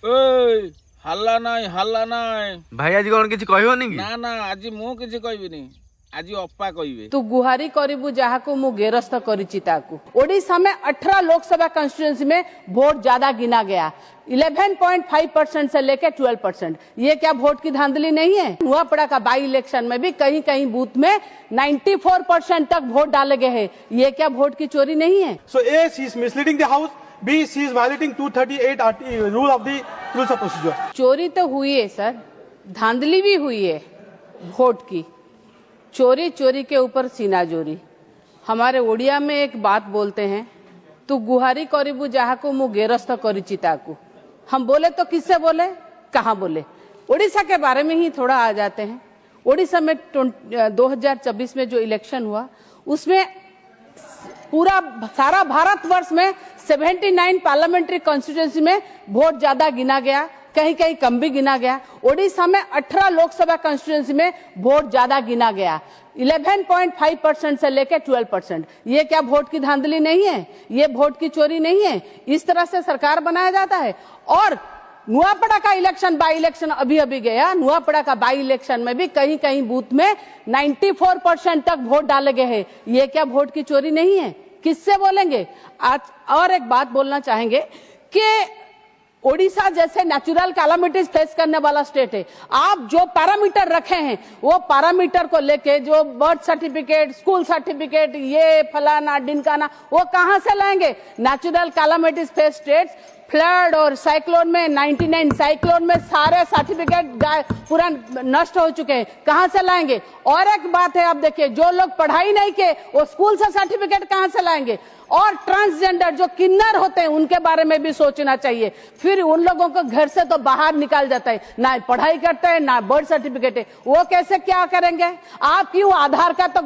ओय हल्ला नाई भाई आज कौन किसी कहबनी ना ना आज मु किसी कहबिनी आज अपा कहबे तू गुहारी करिबू जहा को मु गेरस्थ करिछि ताकू। ओडिशा में 18 लोकसभा कंस्टिट्यूएंसी में वोट ज्यादा गिना गया 11.5% से लेकर 12%। ये क्या वोट की धांधली नहीं है? नुआपड़ा का बाई इलेक्शन में भी कहीं कहीं बूथ में 94% तक वोट डाले गए हैं। ये क्या वोट की चोरी नहीं है? So A, she is misleading the house. B, she is violating 238 rule of the rules of procedure. चोरी तो हुई है सर, धांधली भी हुई है वोट की। चोरी चोरी के ऊपर सीना जोरी। हमारे ओडिया में एक बात बोलते हैं, तू गुहारी करिबू जहा को मु गेरस्थ करिछि ताकू। हम बोले तो किससे बोले, कहाँ बोले? ओडिशा के बारे में ही थोड़ा आ जाते हैं। ओडिशा में 2024 में जो इलेक्शन हुआ उसमें पूरा सारा भारतवर्ष में 79 पार्लियामेंट्री कॉन्स्टिट्यूएंसी में वोट ज्यादा गिना गया, कहीं कहीं कम भी गिना गया। ओडिशा में 18 लोकसभा कॉन्स्टिट्यूएंसी में वोट ज्यादा गिना गया 11.5% से लेकर 12%। ये क्या वोट की धांधली नहीं है? ये वोट की चोरी नहीं है? इस तरह से सरकार बनाया जाता है। और नुआपड़ा का इलेक्शन बाई इलेक्शन अभी अभी गया, नुआपड़ा का बाई इलेक्शन में भी कहीं कहीं बूथ में 94% तक वोट डाले गए हैं। ये क्या वोट की चोरी नहीं है? किससे बोलेंगे? आज और एक बात बोलना चाहेंगे कि ओडिशा जैसे नेचुरल कैलामिटीज फेस करने वाला स्टेट है। आप जो पैरामीटर रखे हैं वो पैरामीटर को लेके जो बर्थ सर्टिफिकेट, स्कूल सर्टिफिकेट, ये फलाना डिनकाना, वो कहां से लाएंगे? Natural calamities face states flood और साइक्लोन में 99 साइक्लोन में सारे सर्टिफिकेट पूरा नष्ट हो चुके हैं, कहां से लाएंगे? और एक बात है, आप देखिए, जो लोग पढ़ाई नहीं किए वो स्कूल से सर्टिफिकेट कहां से लाएंगे? और ट्रांसजेंडर जो किन्नर होते हैं उनके बारे में भी सोचना चाहिए। फिर उन लोगों को घर से तो बाहर निकाल जाता है, ना पढ़ाई करते हैं ना बर्थ सर्टिफिकेट है, वो कैसे क्या करेंगे? आप क्यों आधार का तो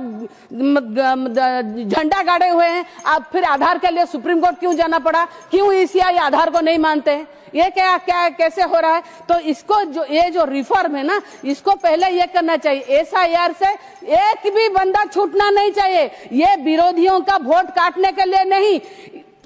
झंडा गाड़े हुए हैं, आप फिर आधार के लिए सुप्रीम कोर्ट क्यों जाना पड़ा? क्यों ईसीआई आधार को नहीं मानते हैं? ये क्या क्या कैसे हो रहा है? तो इसको जो ये जो रिफॉर्म है ना, इसको पहले ये करना चाहिए, एसआईआर से एक भी बंदा छूटना नहीं चाहिए। ये विरोधियों का वोट काटने के लिए नहीं,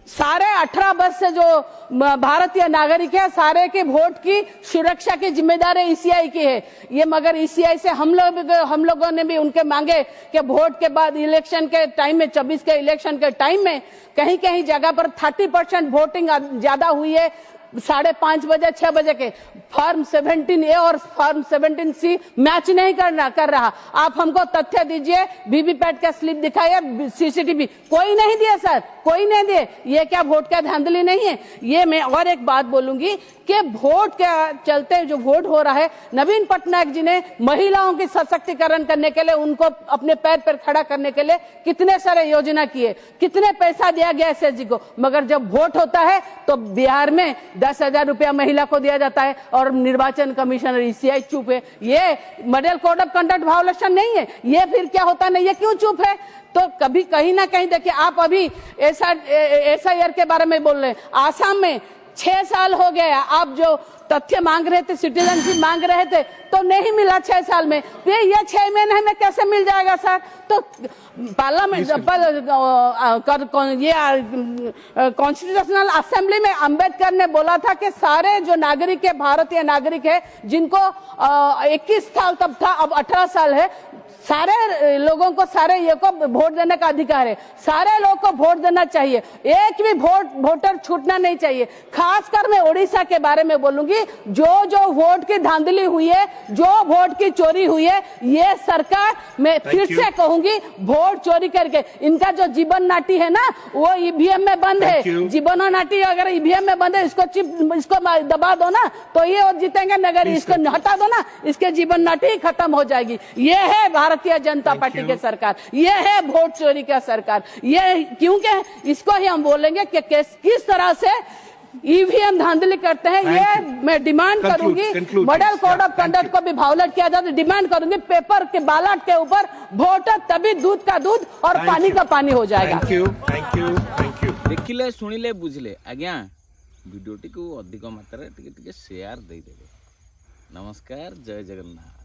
सारे 18 वर्ष से जो भारतीय नागरिक है सारे के वोट की सुरक्षा की जिम्मेदारी ईसीआई की है। ये मगर ईसीआई से हम लोगों ने भी उनके मांगे कि वोट के बाद इलेक्शन के टाइम में 24 के इलेक्शन के टाइम में कहीं कहीं जगह पर 30% वोटिंग ज्यादा हुई है। 5:30 बजे 6 बजे के फॉर्म 17A और फॉर्म 17C मैच नहीं कर रहा। आप हमको तथ्य दीजिए, वीवीपैट का स्लिप दिखाइए, सीसीटीवी कोई नहीं दिया सर, कोई नहीं दिए। ये क्या वोट का धांधली नहीं है? ये मैं और एक बात बोलूंगी कि वोट के चलते जो वोट हो रहा है, नवीन पटनायक जी ने महिलाओं की सशक्तिकरण करने के लिए, उनको अपने पैर पर खड़ा करने के लिए कितने सारे योजना किए, कितने पैसा दिया गया एसएसजी को, मगर जब वोट होता है तो बिहार में 10,000 रुपया महिला को दिया जाता है और निर्वाचन कमिश्नर ईसीआई चुप है। ये model code of conduct violation नहीं है? ये फिर क्या होता नहीं, ये क्यों चुप है? तो कभी कहीं ना कहीं देखिए, आप अभी एसआईआर के बारे में बोल रहे हैं। आसाम में 6 साल हो गया, आप जो तथ्य मांग रहे थे, सिटीजनशिप मांग रहे थे, तो नहीं मिला 6 साल में, फिर ये 6 महीने में कैसे मिल जाएगा सर? तो पार्लियामेंट ये कॉन्स्टिट्यूशनल असेंबली में अंबेडकर ने बोला था कि सारे जो नागरिक है, भारतीय नागरिक है, जिनको 21 साल तब था, अब 18 साल है, सारे लोगों को, सारे ये को वोट देने का अधिकार है। सारे लोगों को वोट देना चाहिए, एक भी वोटर छूटना नहीं चाहिए। खासकर मैं ओडिशा के बारे में बोलूंगी, जो वोट की धांधली हुई है, जो वोट की चोरी हुई है, ये सरकार, मैं फिर से कहूंगी, वोट चोरी करके इनका जो जीवन नाटी है ना, वो ईवीएम में बंद है। जीवन नाटी अगर ईवीएम में बंद है, इसको दबा दो ना तो ये जीतेंगे, नगर इसको हटा दो ना, इसके जीवन नाटी खत्म हो जाएगी। ये है भारतीय जनता पार्टी की सरकार, ये है वोट चोरी का सरकार। ये क्योंकि इसको ही हम बोलेंगे कि किस तरह से ईवीएम धांधली करते हैं। ये मैं डिमांड करूंगी, मॉडल कोड ऑफ कंडक्ट को भी वायोलेट किया जाता है। डिमांड करूंगी, पेपर के बैलेट के ऊपर वोट, तभी दूध का दूध और पानी का पानी हो जाएगा। देखिले, सुनिले, बुझिले आज्ञा, वीडियोटी को अधिक मात्रा टिके शेयर दे देबे। नमस्कार, जय जगन्नाथ।